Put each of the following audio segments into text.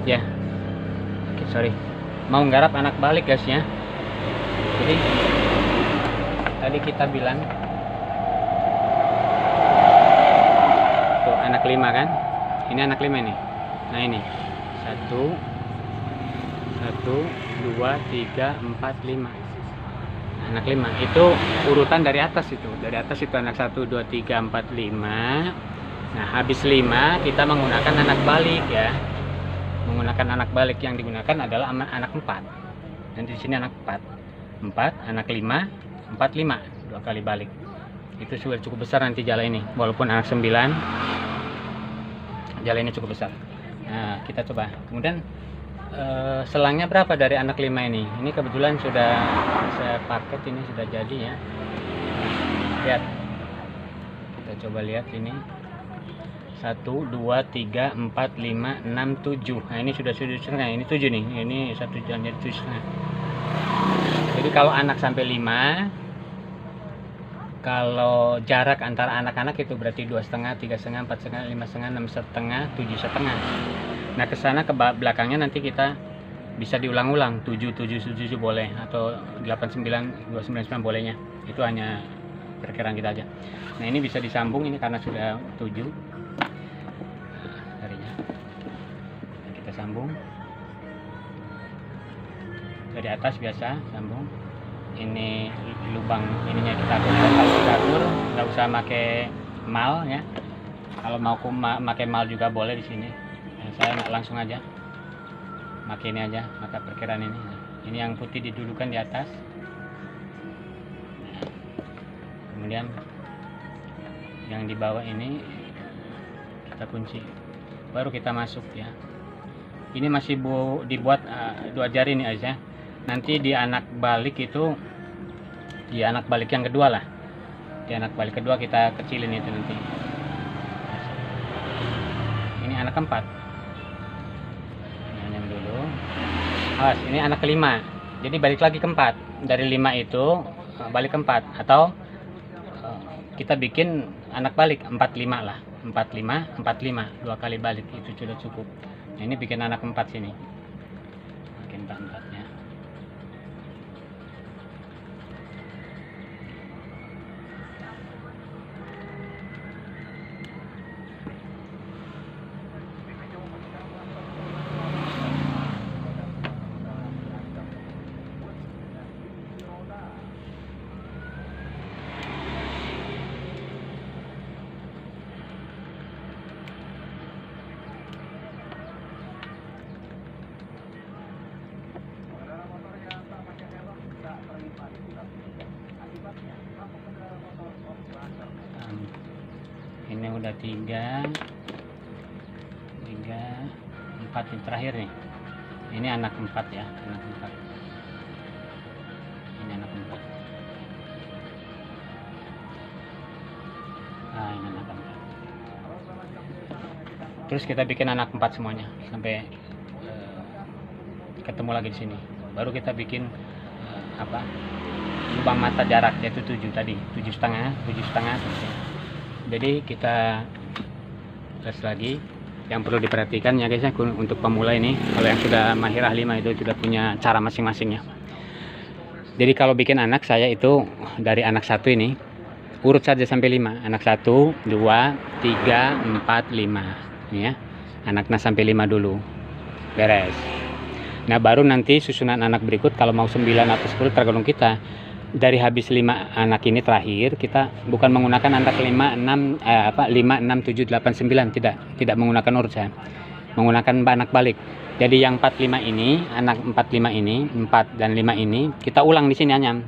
Ya, oke, sorry, mau nggarap anak balik guys ya. Jadi tadi kita bilang tuh anak 5 kan, ini anak 5 nih. Nah ini 1 2 3 4 5, anak 5 itu urutan dari atas, itu dari atas itu anak 1 2 3 4 5. Nah habis 5 kita menggunakan anak balik ya. Menggunakan anak balik, yang digunakan adalah anak 4. Nanti di sini anak 4, anak 5, 4 5, 2 kali balik. Itu sudah cukup besar nanti jala ini, walaupun anak 9 jala ini cukup besar. Nah kita coba. Kemudian selangnya berapa dari anak 5 ini? Ini kebetulan sudah saya paket, ini sudah jadi ya. Lihat, kita coba lihat ini 1 2 3 4 5 6 7. Nah ini sudah setengah, ini 7 nih, ini 1 jadi 7 setengah. Jadi kalau anak sampai 5, kalau jarak antara anak-anak itu berarti 2,5 3,5 4,5 5,5 6,5 7,5. Nah kesana ke belakangnya nanti kita bisa diulang-ulang, 7 7 7 boleh, atau 8 9 2 9 9 bolehnya. Itu hanya perkiraan kita aja. Nah ini bisa disambung ini karena sudah 7 tarinya. Nah, kita sambung dari atas biasa, sambung. Ini lubang ininya kita atur, nggak usah pakai mal ya. Kalau mau pakai mal juga boleh di sini. Nah, saya langsung aja pakai ini aja, maka perkiraan ini. Nah, ini yang putih didudukan di atas. Nah, kemudian yang di bawah ini kita kunci, baru kita masuk ya. Ini masih dibuat 2 jari ini aja. Nanti di anak balik itu, di anak balik yang kedua lah, di anak balik kedua kita kecilin itu nanti. Ini anak keempat, ini dulu. Awas, ini anak kelima, jadi balik lagi keempat. Dari 5 itu balik keempat, atau kita bikin anak balik 4 5 lah, 4 5 4 5, 2 kali balik itu sudah cukup. Nah, ini bikin anak 4 sini, bikin 4 nya. Ini udah 3 4 yang terakhir nih. Ini anak 4 ya, anak 4. Ini anak 4. Nah ini anak 4. Terus kita bikin anak 4 semuanya sampai ketemu lagi di sini. Baru kita bikin lubang mata jarak, yaitu 7 tadi, 7,5 7,5. Jadi kita tes lagi. Yang perlu diperhatikan ya guys ya, untuk pemula ini, kalau yang sudah mahir ahli itu sudah punya cara masing-masingnya. Jadi kalau bikin anak, saya itu dari anak 1 ini urut saja sampai 5. Anak 1 2 3 4 5 ini ya. Anaknya sampai 5 dulu, beres. Nah baru nanti susunan anak berikut, kalau mau 9 atau 10 tergantung kita. Dari habis 5 anak ini terakhir, kita bukan menggunakan anak 5 6 7 8 9, tidak menggunakan urut, saya menggunakan anak balik. Jadi yang 4 5 ini, anak 4 5 ini, 4 dan 5 ini kita ulang di sini, anyam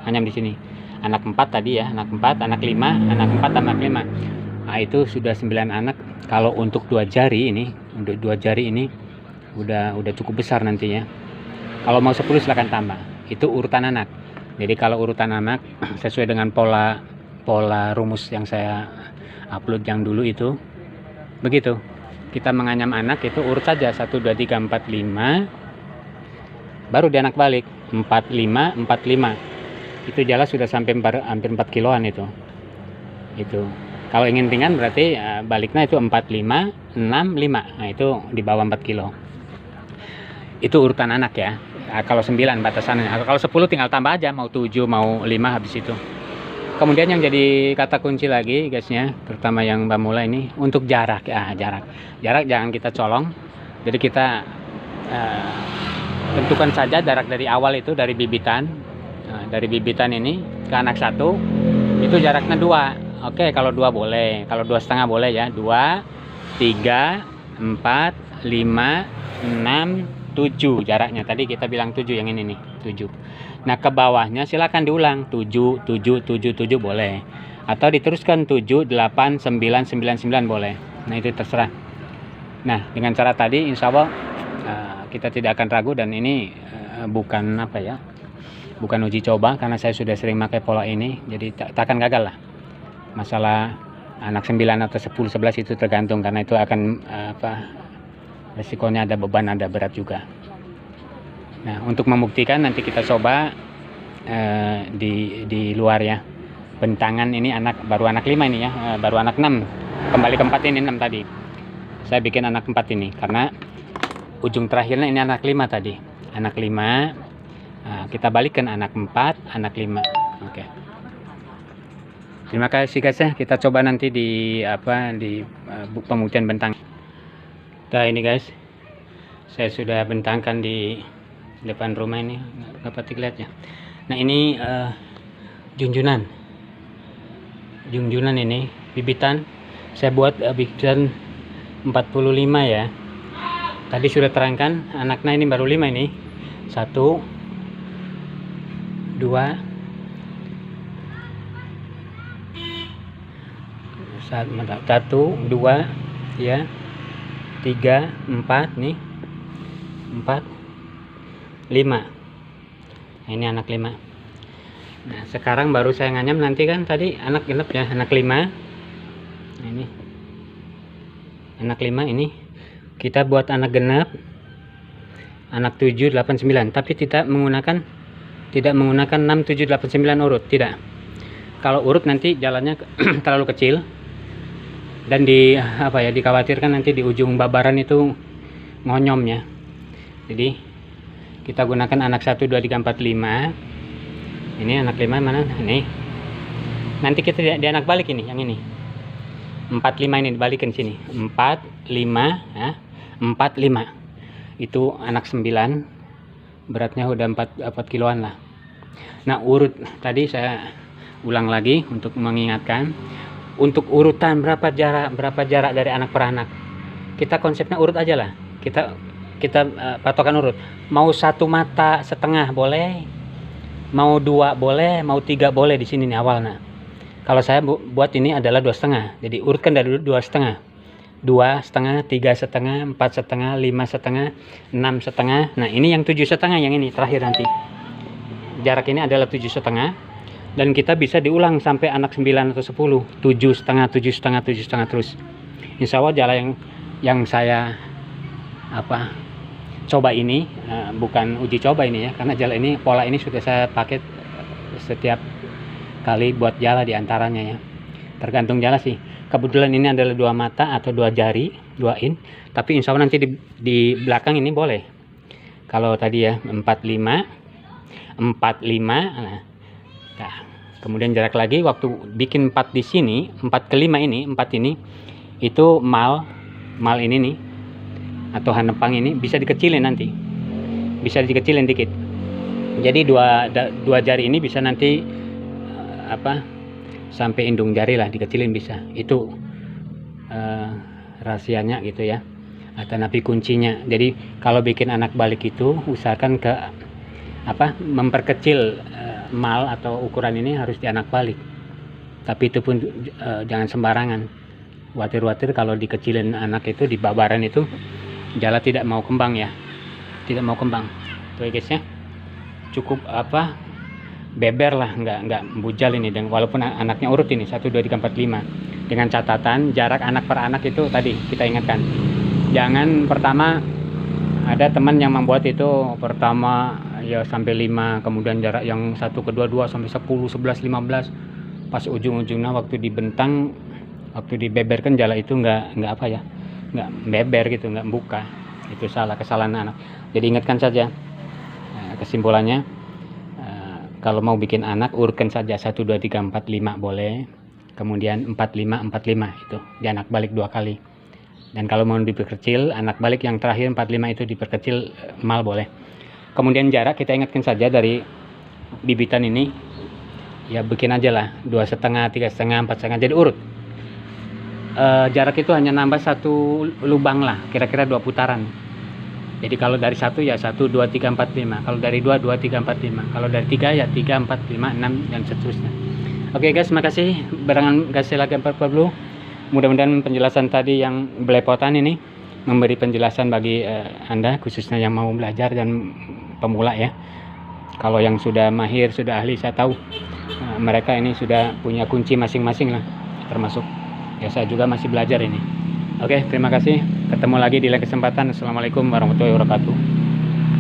di sini. Anak 4 tadi ya, anak 4, anak 5, anak 4 anak 5. Nah, itu sudah 9 anak. Kalau untuk 2 jari ini, untuk 2 jari ini udah cukup besar nantinya. Kalau mau 10 silahkan tambah. Itu urutan anak. Jadi kalau urutan anak sesuai dengan pola rumus yang saya upload yang dulu itu, begitu. Kita menganyam anak itu urut saja 1 2 3 4 5, baru di anak balik 4 5 4 5. Itu jala sudah sampai hampir 4 kiloan itu. Kalau ingin ringan berarti baliknya itu 4 5 6 5. Nah itu di bawah 4 kilo. Itu urutan anak ya. Kalau 9 batasannya. Kalau 10 tinggal tambah aja, mau 7 mau 5 habis itu. Kemudian yang jadi kata kunci lagi guysnya, terutama yang pemula ini, untuk jarak ya. Jarak jangan kita colong. Jadi kita tentukan saja jarak dari awal itu, dari bibitan. Dari bibitan ini ke anak 1 itu jaraknya 2. Oke, kalau 2 boleh, kalau 2,5 boleh ya. 2, 3, 4, 5, 6, 7 jaraknya. Tadi kita bilang 7, yang ini nih 7. Nah, ke bawahnya silakan diulang 7, 7, 7, 7 boleh. Atau diteruskan 7, 8, 9, 9, 9 boleh. Nah, itu terserah. Nah, dengan cara tadi insya Allah kita tidak akan ragu, dan ini bukan apa ya, bukan uji coba, karena saya sudah sering pakai pola ini, jadi tak akan gagal lah. Masalah anak 9 atau 10, 11 itu tergantung, karena itu akan resikonya ada beban, ada berat juga. Nah, untuk membuktikan nanti kita coba di luar ya. Bentangan ini baru anak 5 ini ya, baru anak 6. Kembali ke 4 ini 6 tadi. Saya bikin anak 4 ini karena ujung terakhirnya ini anak 5 tadi. Anak 5. Nah, kita balikkan anak 4, anak 5. Oke. Terima kasih guys ya. Kita coba nanti di pembuktian bentang. Nah, ini guys. Saya sudah bentangkan di depan rumah ini, nggak dapat dilihat ya. Nah, ini junjunan ini bibitan. Saya buat bibitan 45 ya. Tadi sudah terangkan anaknya ini baru 5 ini. 1, 2, 1, 2 ya, 3, 4 nih, 4, 5. Nah, ini anak 5. Nah, sekarang baru saya nganyam, nanti kan tadi anak genep ya, anak 5. Nah, ini anak 5 ini kita buat anak genep, anak 7, 8, 9, tapi tidak menggunakan 6, 7, 8, 9 urut, tidak. Kalau urut nanti jalannya terlalu kecil, dan dikhawatirkan nanti di ujung babaran itu ngonyom ya. Jadi kita gunakan anak 1, 2, 3, 4, 5. Ini anak 5 mana? Ini. Nanti kita di anak balik ini, yang ini. 4, 5 ini dibalikin sini. 4, 5 ya. 4, 5. Itu anak 9. Beratnya udah 4 kiloan lah. Nah, urut tadi saya ulang lagi untuk mengingatkan. Untuk urutan berapa jarak dari anak per anak. Kita konsepnya urut aja lah. Kita patokan urut. Mau 1 mata setengah boleh, mau 2 boleh, mau 3 boleh di sini nih awalnya. Kalau saya buat ini adalah 2,5. Jadi urutkan dari 2,5. 2,5, 3,5, 4,5, 5,5, 6,5. Nah, ini yang 7,5, yang ini terakhir nanti. Jarak ini adalah 7,5. Dan kita bisa diulang sampai anak 9 atau 10. 7,5, 7,5, 7,5 terus. Insya Allah jalan yang saya coba ini bukan uji coba ini ya, karena jala ini, pola ini sudah saya pakai setiap kali buat jala diantaranya ya. Tergantung jala sih. Kebetulan ini adalah 2 mata atau 2 jari, 2 in. Tapi insya Allah nanti di belakang ini boleh. Kalau tadi ya 45, 45. Nah, kemudian jarak lagi waktu bikin 4 di sini, 4 ke 5 ini, 4 ini itu mal ini nih, atau hanepang ini bisa dikecilin nanti. Bisa dikecilin dikit. Jadi dua jari ini bisa nanti sampai indung jari lah, dikecilin bisa. Itu rahasianya gitu ya. Atau napi kuncinya. Jadi kalau bikin anak balik itu usahakan memperkecil mal atau ukuran ini harus di anak balik. Tapi itu pun jangan sembarangan. Watir-watir kalau dikecilin anak itu di babaran itu jala tidak mau kembang ya. Tidak mau kembang. Tuh guys ya. Cukup beber lah, nggak bujal ini, dan walaupun anaknya urut ini 1, 2, 3, 4, 5. Dengan catatan jarak anak per anak itu tadi kita ingatkan. Jangan pertama ada teman yang membuat itu pertama ya sampai 5, kemudian jarak yang 1 ke 2 sampai 10, 11, 15. Pas ujung-ujungnya waktu dibentang, waktu dibeberkan jala itu nggak beber gitu, nggak buka. Itu kesalahan anak. Jadi ingatkan saja, kesimpulannya, kalau mau bikin anak urutkan saja 1 2 3 4 5 boleh, kemudian 4 5 4 5 itu dianak balik 2 kali. Dan kalau mau diperkecil, anak balik yang terakhir 4 5 itu diperkecil mal boleh. Kemudian jarak kita ingatkan saja dari bibitan ini, ya bikin aja lah 2,5 3,5 4,5, jadi urut. Jarak itu hanya nambah 1 lubang lah, kira-kira 2 putaran. Jadi kalau dari 1 ya 1 2 3 4 5, kalau dari 2 2 3 4 5, kalau dari 3 ya 3 4 5 6 dan seterusnya. Oke guys, makasih. Barengan kasih lagi 40. Mudah-mudahan penjelasan tadi yang belepotan ini memberi penjelasan bagi Anda, khususnya yang mau belajar dan pemula ya. Kalau yang sudah mahir, sudah ahli, saya tahu mereka ini sudah punya kunci masing-masing lah, termasuk ya saya juga masih belajar ini. Oke, terima kasih. Ketemu lagi di lain kesempatan. Assalamualaikum warahmatullahi wabarakatuh.